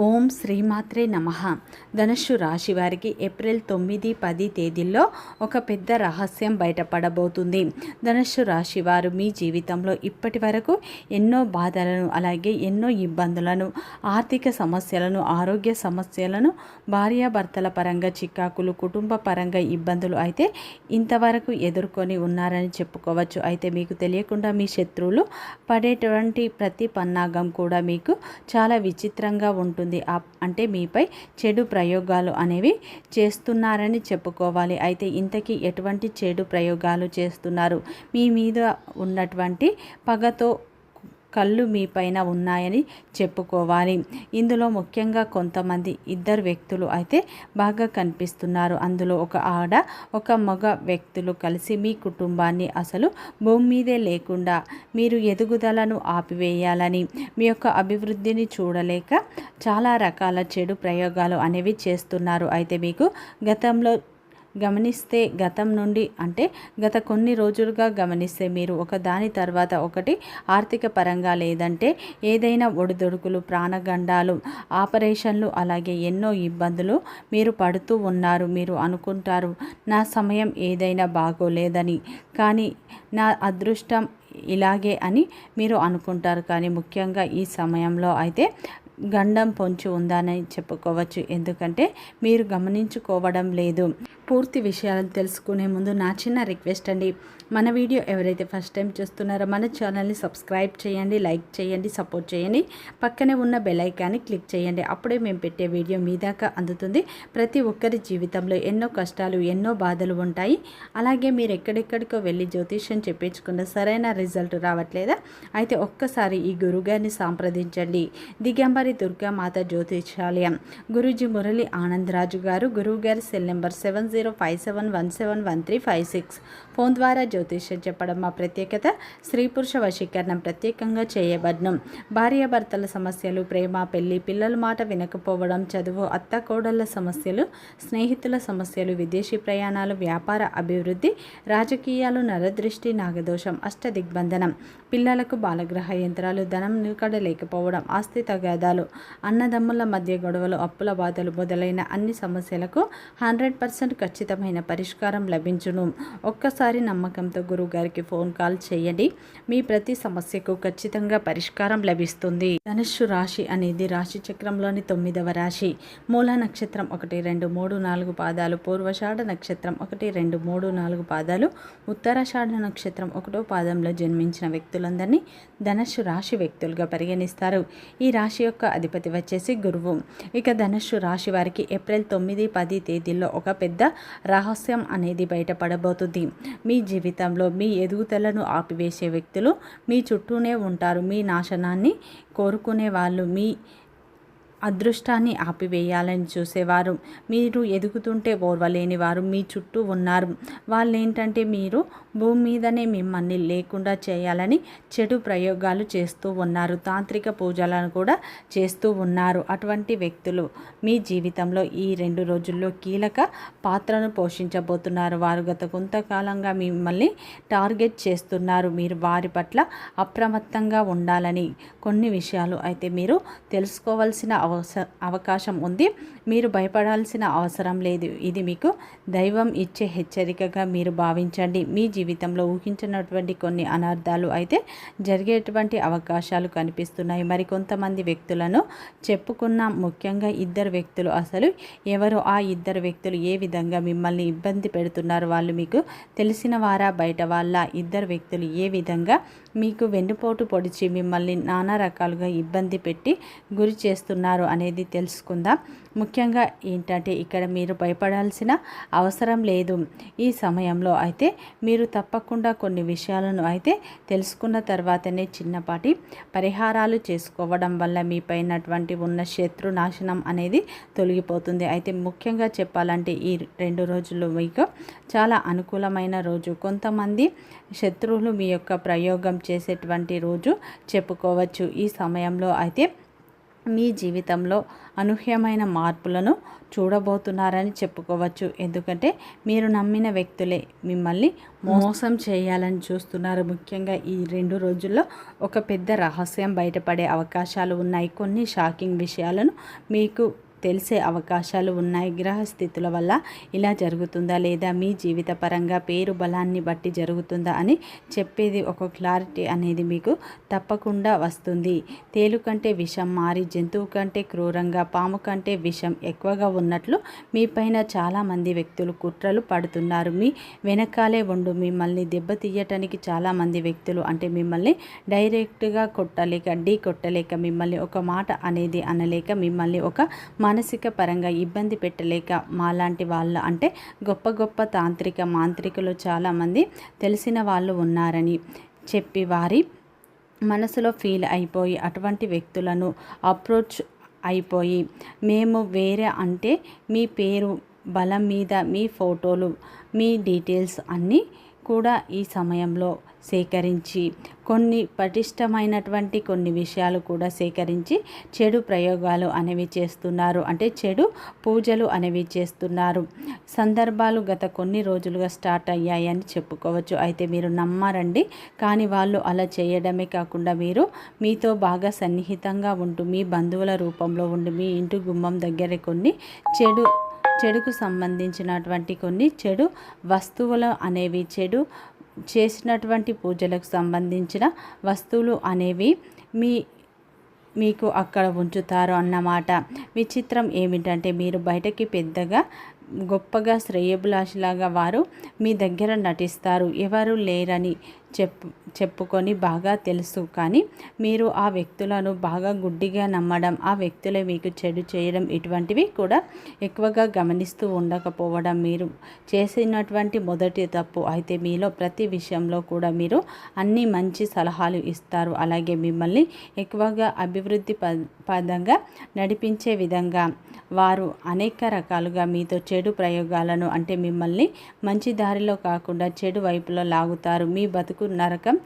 ఓం శ్రీమాత్రే నమః. ధనుస్సు రాశి వారికి ఏప్రిల్ 9, 10 తేదీల్లో ఒక పెద్ద రహస్యం బయటపడబోతుంది. ధనుస్సు రాశి వారు మీ జీవితంలో ఇప్పటి వరకు ఎన్నో బాధలను, అలాగే ఎన్నో ఇబ్బందులను, ఆర్థిక సమస్యలను, ఆరోగ్య సమస్యలను, భార్యాభర్తల పరంగా చికాకులు, కుటుంబ పరంగా ఇబ్బందులు అయితే ఇంతవరకు ఎదుర్కొని ఉన్నారని చెప్పుకోవచ్చు. అయితే మీకు తెలియకుండా మీ శత్రువులు పడేటువంటి ప్రతి పన్నాగం కూడా మీకు చాలా విచిత్రంగా ఉంటుంది. అంటే మీపై చెడు ప్రయోగాలు అనేవి చేస్తున్నారని చెప్పుకోవాలి. అయితే ఇంతకీ ఎటువంటి చెడు ప్రయోగాలు చేస్తున్నారు? మీ మీద ఉన్నటువంటి పగతో కళ్ళు మీ పైన ఉన్నాయని చెప్పుకోవాలి. ఇందులో ముఖ్యంగా కొంతమంది ఇద్దరు వ్యక్తులు అయితే బాగా కనిపిస్తున్నారు. అందులో ఒక ఆడ, ఒక మగ వ్యక్తులు కలిసి మీ కుటుంబాన్ని అసలు భూమి మీదే లేకుండా మీరు ఎదుగుదలను ఆపివేయాలని, మీ యొక్క అభివృద్ధిని చూడలేక చాలా రకాల చెడు ప్రయోగాలు అనేవి చేస్తున్నారు. అయితే మీకు గతంలో గమనిస్తే, గతం నుండి అంటే గత కొన్ని రోజులుగా గమనిస్తే మీరు ఒక దాని తర్వాత ఒకటి ఆర్థిక పరంగా, లేదంటే ఏదైనా ఒడిదొడుకులు, ప్రాణగండాలు, ఆపరేషన్లు, అలాగే ఎన్నో ఇబ్బందులు మీరు పడుతూ ఉన్నారు. మీరు అనుకుంటారు నా సమయం ఏదైనా బాగోలేదని, కానీ నా అదృష్టం ఇలాగే అని మీరు అనుకుంటారు. కానీ ముఖ్యంగా ఈ సమయంలో అయితే గండం పొంచి ఉందని చెప్పుకోవచ్చు. ఎందుకంటే మీరు గమనించుకోవడం లేదు. పూర్తి విషయాలను తెలుసుకునే ముందు నా చిన్న రిక్వెస్ట్ అండి, మన వీడియో ఎవరైతే ఫస్ట్ టైం చూస్తున్నారో మన ఛానల్ని సబ్స్క్రైబ్ చేయండి, లైక్ చేయండి, సపోర్ట్ చేయండి. పక్కనే ఉన్న బెల్ ఐకాన్ని క్లిక్ చేయండి. అప్పుడే మేము పెట్టే వీడియో మీ దాకా అందుతుంది. ప్రతి ఒక్కరి జీవితంలో ఎన్నో కష్టాలు, ఎన్నో బాధలు ఉంటాయి. అలాగే మీరు ఎక్కడెక్కడికో వెళ్ళి జ్యోతిష్యం చెప్పించుకున్న సరైన రిజల్ట్ రావట్లేదా? అయితే ఒక్కసారి ఈ గురుగారిని సంప్రదించండి. దిగంబరి దుర్గామాత జ్యోతిషాలయం, గురూజీ మురళి ఆనందరాజు గారు. గురువు గారి సెల్ నెంబర్ 7057171356. ఫోన్ ద్వారా జ్యోతిష్యం చెప్పడం మా ప్రత్యేకత. స్త్రీ పురుష వశీకరణం ప్రత్యేకంగా చేయబడ్డం. భార్యాభర్తల సమస్యలు, ప్రేమ, పెళ్లి, పిల్లల మాట వినకపోవడం, చదువు, అత్తకోడళ్ల సమస్యలు, స్నేహితుల సమస్యలు, విదేశీ ప్రయాణాలు, వ్యాపార అభివృద్ధి, రాజకీయాలు, నరదృష్టి, నాగదోషం, అష్టదిగ్బంధనం, పిల్లలకు బాలగ్రహ యంత్రాలు, ధనం నిలకడ లేకపోవడం, ఆస్తి తగాదాలు, అన్నదమ్ముల మధ్య గొడవలు, అప్పుల బాధలు మొదలైన అన్ని సమస్యలకు 100% ఖచ్చితమైన పరిష్కారం లభించును. ఒక్కసారి నమ్మకంతో గురువుగారికి ఫోన్ కాల్ చేయండి. మీ ప్రతి సమస్యకు ఖచ్చితంగా పరిష్కారం లభిస్తుంది. ధనుస్సు రాశి అనేది రాశి చక్రంలోని 9వ రాశి. మూల నక్షత్రం 1, 2, 3, 4 పాదాలు, పూర్వషాఢ నక్షత్రం 1, 2, 3, 4 పాదాలు, ఉత్తరాషాఢ నక్షత్రం 1వ పాదంలో జన్మించిన వ్యక్తులందరినీ ధనుస్సు రాశి వ్యక్తులుగా పరిగణిస్తారు. ఈ రాశి యొక్క అధిపతి వచ్చేసి గురువు. ఇక ధనుస్సు రాశి వారికి ఏప్రిల్ 9, 10 తేదీల్లో ఒక పెద్ద రహస్యం అనేది బయటపడబోతుంది. మీ జీవితంలో మీ ఎదుగుదలను ఆపివేసే వ్యక్తులు మీ చుట్టూనే ఉంటారు. మీ నాశనాన్ని కోరుకునే వాళ్ళు, మీ అదృష్టాన్ని ఆపివేయాలని చూసేవారు, మీరు ఎదుగుతుంటే ఓర్వలేని వారు మీ చుట్టూ ఉన్నారు. వాళ్ళు ఏంటంటే మీరు భూమి మీదనే మిమ్మల్ని లేకుండా చేయాలని చెడు ప్రయోగాలు చేస్తూ ఉన్నారు. తాంత్రిక పూజలను కూడా చేస్తూ ఉన్నారు. అటువంటి వ్యక్తులు మీ జీవితంలో ఈ 2 రోజుల్లో కీలక పాత్రను పోషించబోతున్నారు. వారు గత కొంతకాలంగా మిమ్మల్ని టార్గెట్ చేస్తున్నారు. మీరు వారి పట్ల అప్రమత్తంగా ఉండాలని కొన్ని విషయాలు అయితే మీరు తెలుసుకోవాల్సిన అవకాశం ఉంది. మీరు భయపడాల్సిన అవసరం లేదు. ఇది మీకు దైవం ఇచ్చే హెచ్చరికగా మీరు భావించండి. మీ జీవితంలో ఊహించినటువంటి కొన్ని అనర్థాలు అయితే జరిగేటువంటి అవకాశాలు కనిపిస్తున్నాయి. మరికొంతమంది వ్యక్తులను చెప్పుకున్న, ముఖ్యంగా ఇద్దరు వ్యక్తులు. అసలు ఎవరు ఆ ఇద్దరు వ్యక్తులు? ఏ విధంగా మిమ్మల్ని ఇబ్బంది పెడుతున్నారు? వాళ్ళు మీకు తెలిసిన వారా, బయట వాళ్ళ? ఇద్దరు వ్యక్తులు ఏ విధంగా మీకు వెన్నుపోటు పొడిచి మిమ్మల్ని నానా రకాలుగా ఇబ్బంది పెట్టి గురి చేస్తున్నారు అనేది తెలుసుకుందాం. ముఖ్యంగా ఏంటంటే ఇక్కడ మీరు భయపడాల్సిన అవసరం లేదు. ఈ సమయంలో అయితే మీరు తప్పకుండా కొన్ని విషయాలను అయితే తెలుసుకున్న తర్వాతనే చిన్నపాటి పరిహారాలు చేసుకోవడం వల్ల మీ పైనటువంటి ఉన్న శత్రు నాశనం అనేది తొలగిపోతుంది. అయితే ముఖ్యంగా చెప్పాలంటే ఈ 2 రోజులు మీకు చాలా అనుకూలమైన రోజు. కొంతమంది శత్రువులు మీ యొక్క ప్రయోగం చేసేటువంటి రోజు చెప్పుకోవచ్చు. ఈ సమయంలో అయితే మీ జీవితంలో అనూహ్యమైన మార్పులను చూడబోతున్నారని చెప్పుకోవచ్చు. ఎందుకంటే మీరు నమ్మిన వ్యక్తులే మిమ్మల్ని మోసం చేయాలని చూస్తున్నారు. ముఖ్యంగా ఈ 2 రోజుల్లో ఒక పెద్ద రహస్యం బయటపడే అవకాశాలు ఉన్నాయి. కొన్ని షాకింగ్ విషయాలను మీకు తెలిసే అవకాశాలు ఉన్నాయి. గ్రహ స్థితుల వల్ల ఇలా జరుగుతుందా లేదా మీ జీవిత పరంగా పేరు బలాన్ని బట్టి జరుగుతుందా అని చెప్పేది ఒక క్లారిటీ అనేది మీకు తప్పకుండా వస్తుంది. తేలు కంటే విషం మారి జంతువు కంటే క్రూరంగా, పాము కంటే విషం ఎక్కువగా ఉన్నట్లు మీ పైన చాలామంది వ్యక్తులు కుట్రలు పడుతున్నారు. మీ వెనకాలే ఉండు మిమ్మల్ని దెబ్బతీయటానికి చాలామంది వ్యక్తులు, అంటే మిమ్మల్ని డైరెక్ట్గా కొట్టలేక, ఢీ కొట్టలేక, మిమ్మల్ని ఒక మాట అనేది అనలేక, మిమ్మల్ని ఒక మానసిక పరంగా ఇబ్బంది పెట్టలేక, మాలాంటి వాళ్ళు అంటే గొప్ప గొప్ప తాంత్రిక మాంత్రికులు చాలామంది తెలిసిన వాళ్ళు ఉన్నారని చెప్పి వారి మనసులో ఫీల్ అయిపోయి అటువంటి వ్యక్తులను అప్రోచ్ అయిపోయి, మేము వేరే అంటే మీ పేరు బలం మీద మీ ఫోటోలు, మీ డీటెయిల్స్ అన్నీ కూడా ఈ సమయంలో సేకరించి కొన్ని పటిష్టమైనటువంటి కొన్ని విషయాలు కూడా సేకరించి చెడు ప్రయోగాలు అనేవి చేస్తున్నారు. అంటే చెడు పూజలు అనేవి చేస్తున్నారు. సందర్భాలు గత కొన్ని రోజులుగా స్టార్ట్ అయ్యాయని చెప్పుకోవచ్చు. అయితే మీరు నమ్మారండి. కానీ వాళ్ళు అలా చేయడమే కాకుండా మీరు మీతో బాగా సన్నిహితంగా ఉంటూ మీ బంధువుల రూపంలో ఉండి మీ ఇంటి గుమ్మం దగ్గర కొన్ని చెడుకు సంబంధించినటువంటి కొన్ని చెడు వస్తువులు అనేవి, చెడు చేసినటువంటి పూజలకు సంబంధించిన వస్తువులు అనేవి మీకు అక్కడ ఉంచుతారు అన్నమాట. విచిత్రం ఏమిటంటే మీరు బయటకి పెద్దగా గొప్పగా శ్రేయభిలాషిలాగా వారు మీ దగ్గర నటిస్తారు. ఎవరు లేరని చెప్పుకొని బాగా తెలుసు, కానీ మీరు ఆ వ్యక్తులను బాగా గుడ్డిగా నమ్మడం, ఆ వ్యక్తులే మీకు చెడు చేయడం, ఇటువంటివి కూడా ఎక్కువగా గమనిస్తూ ఉండకపోవడం మీరు చేసినటువంటి మొదటి తప్పు. అయితే మీలో ప్రతి విషయంలో కూడా మీరు అన్ని మంచి సలహాలు ఇస్తారు. అలాగే మిమ్మల్ని ఎక్కువగా అభివృద్ధి పదంగా నడిపించే విధంగా వారు అనేక రకాలుగా మీతో చెడు ప్రయోగాలను, అంటే మిమ్మల్ని మంచి దారిలో కాకుండా చెడు వైపులో లాగుతారు. మీ బతుకు నరకం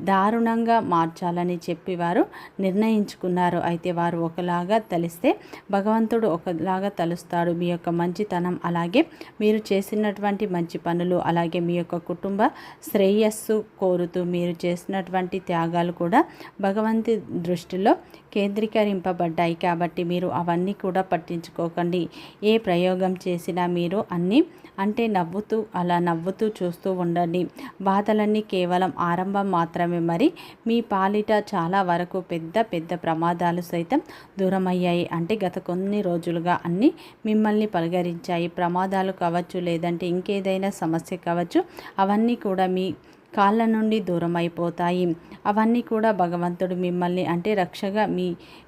దారుణంగా మార్చాలని చెప్పి వారు నిర్ణయించుకున్నారు. అయితే వారు ఒకలాగా తలిస్తే భగవంతుడు ఒకలాగా తలుస్తాడు. మీ యొక్క మంచితనం, అలాగే మీరు చేసినటువంటి మంచి పనులు, అలాగే మీ యొక్క కుటుంబ శ్రేయస్సు కోరుతూ మీరు చేసినటువంటి త్యాగాలు కూడా భగవంతు దృష్టిలో కేంద్రీకరింపబడ్డాయి. కాబట్టి మీరు అవన్నీ కూడా పట్టించుకోకండి. ఏ ప్రయోగం చేసినా మీరు అన్నీ అంటే నవ్వుతూ చూస్తూ ఉండండి. బాధలన్నీ కేవలం ఆరంభం మాత్రమే. మరి మీ పాలిట చాలా వరకు పెద్ద ప్రమాదాలు సైతం దూరమయ్యాయి. అంటే గత కొన్ని రోజులుగా అన్నీ మిమ్మల్ని పలకరించాయి. ప్రమాదాలు కావచ్చు, లేదంటే ఇంకేదైనా సమస్య కావచ్చు, అవన్నీ కూడా మీ కాళ్ళ నుండి దూరం అయిపోతాయి. అవన్నీ కూడా భగవంతుడు మిమ్మల్ని అంటే రక్షగా మీ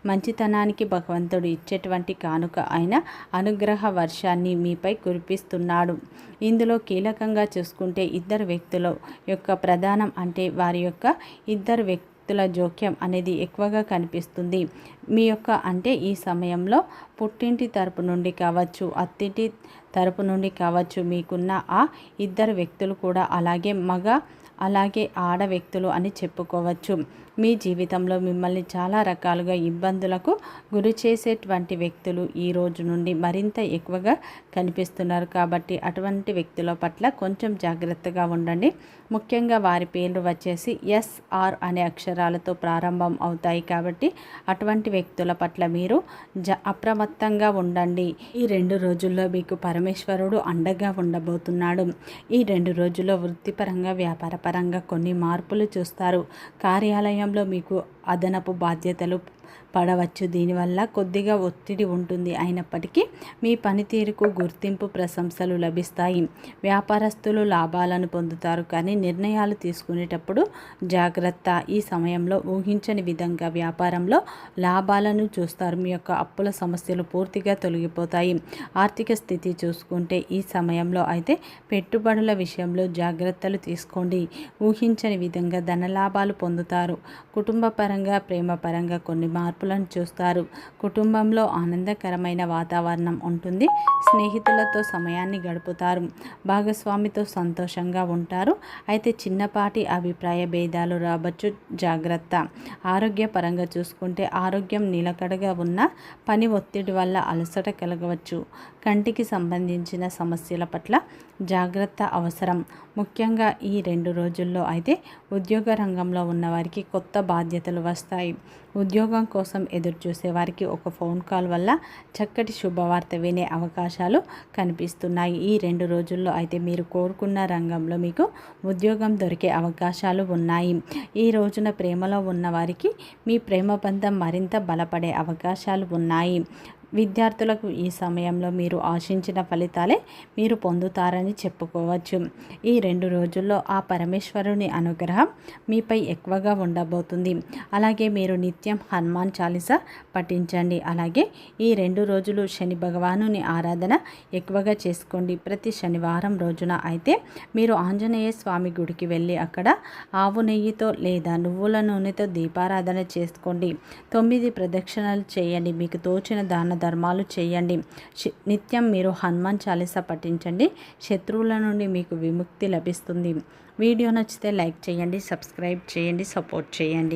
మంచితనానికి భగవంతుడు ఇచ్చేటువంటి కానుక అయిన అనుగ్రహ వర్షాన్ని మీపై కురిపిస్తున్నాడు. ఇందులో కీలకంగా చూసుకుంటే ఇద్దరు వ్యక్తుల యొక్క ప్రధానం, అంటే వారి యొక్క ఇద్దరు వ్యక్తుల జోక్యం అనేది ఎక్కువగా కనిపిస్తుంది. మీ యొక్క అంటే ఈ సమయంలో పుట్టింటి తరపు నుండి కావచ్చు, అత్తింటి తరపు నుండి కావచ్చు, మీకున్న ఆ ఇద్దరు వ్యక్తులు కూడా అలాగే ఆడ వ్యక్తులు అని చెప్పుకోవచ్చు. మీ జీవితంలో మిమ్మల్ని చాలా రకాలుగా ఇబ్బందులకు గురి చేసేటువంటి వ్యక్తులు ఈ రోజు నుండి మరింత ఎక్కువగా కనిపిస్తున్నారు. కాబట్టి అటువంటి వ్యక్తుల పట్ల కొంచెం జాగ్రత్తగా ఉండండి. ముఖ్యంగా వారి పేర్లు వచ్చేసి SR అనే అక్షరాలతో ప్రారంభం అవుతాయి. కాబట్టి అటువంటి వ్యక్తుల పట్ల మీరు అప్రమత్తంగా ఉండండి. ఈ 2 రోజుల్లో మీకు పరమేశ్వరుడు అండగా ఉండబోతున్నాడు. ఈ 2 రోజుల్లో వృత్తిపరంగా, వ్యాపారపరంగా కొన్ని మార్పులు చూస్తారు. కార్యాలయంలో మీకు అదనపు బాధ్యతలు పడవచ్చు. దీనివల్ల కొద్దిగా ఒత్తిడి ఉంటుంది. అయినప్పటికీ మీ పనితీరుకు గుర్తింపు, ప్రశంసలు లభిస్తాయి. వ్యాపారస్తులు లాభాలను పొందుతారు, కానీ నిర్ణయాలు తీసుకునేటప్పుడు జాగ్రత్త. ఈ సమయంలో ఊహించని విధంగా వ్యాపారంలో లాభాలను చూస్తారు. మీ యొక్క అప్పుల సమస్యలు పూర్తిగా తొలగిపోతాయి. ఆర్థిక స్థితి చూసుకుంటే ఈ సమయంలో అయితే పెట్టుబడుల విషయంలో జాగ్రత్తలు తీసుకోండి. ఊహించని విధంగా ధనలాభాలు పొందుతారు. కుటుంబపరంగా పరంగా ప్రేమ పరంగా కొన్ని మార్పులను చూస్తారు. కుటుంబంలో ఆనందకరమైన వాతావరణం ఉంటుంది. స్నేహితులతో సమయాన్ని గడుపుతారు. భాగస్వామితో సంతోషంగా ఉంటారు. అయితే చిన్నపాటి అభిప్రాయ భేదాలు రావచ్చు, జాగ్రత్త. ఆరోగ్యపరంగా చూసుకుంటే ఆరోగ్యం నిలకడగా ఉన్న పని ఒత్తిడి వల్ల అలసట కలగవచ్చు. కంటికి సంబంధించిన సమస్యల పట్ల జాగ్రత్త అవసరం. ముఖ్యంగా ఈ 2 రోజుల్లో అయితే ఉద్యోగ రంగంలో ఉన్నవారికి కొత్త బాధ్యతలు వస్తాయి. ఉద్యోగం కోసం ఎదురు చూసే వారికి ఒక ఫోన్ కాల్ వల్ల చక్కటి శుభవార్త వినే అవకాశాలు కనిపిస్తున్నాయి. ఈ 2 రోజుల్లో అయితే మీరు కోరుకున్న రంగంలో మీకు ఉద్యోగం దొరికే అవకాశాలు ఉన్నాయి. ఈ రోజున ప్రేమలో ఉన్నవారికి మీ ప్రేమ బంధం మరింత బలపడే అవకాశాలు ఉన్నాయి. విద్యార్థులకు ఈ సమయంలో మీరు ఆశించిన ఫలితాలే మీరు పొందుతారని చెప్పుకోవచ్చు. ఈ 2 రోజుల్లో ఆ పరమేశ్వరుని అనుగ్రహం మీపై ఎక్కువగా ఉండబోతుంది. అలాగే మీరు నిత్యం హనుమాన్ చాలీసా పఠించండి. అలాగే ఈ 2 రోజులు శని భగవానుని ఆరాధన ఎక్కువగా చేసుకోండి. ప్రతి శనివారం రోజున అయితే మీరు ఆంజనేయ స్వామి గుడికి వెళ్ళి అక్కడ ఆవు నెయ్యితో లేదా నువ్వుల నూనెతో దీపారాధన చేసుకోండి. 9 ప్రదక్షిణలు చేయండి. మీకు తోచిన దాన ధర్మాలు చేయండి. నిత్యం మీరు హనుమాన్ చాలీసా పఠించండి. శత్రువుల నుండి మీకు విముక్తి లభిస్తుంది. వీడియో నచ్చితే లైక్ చేయండి, సబ్స్క్రైబ్ చేయండి, సపోర్ట్ చేయండి.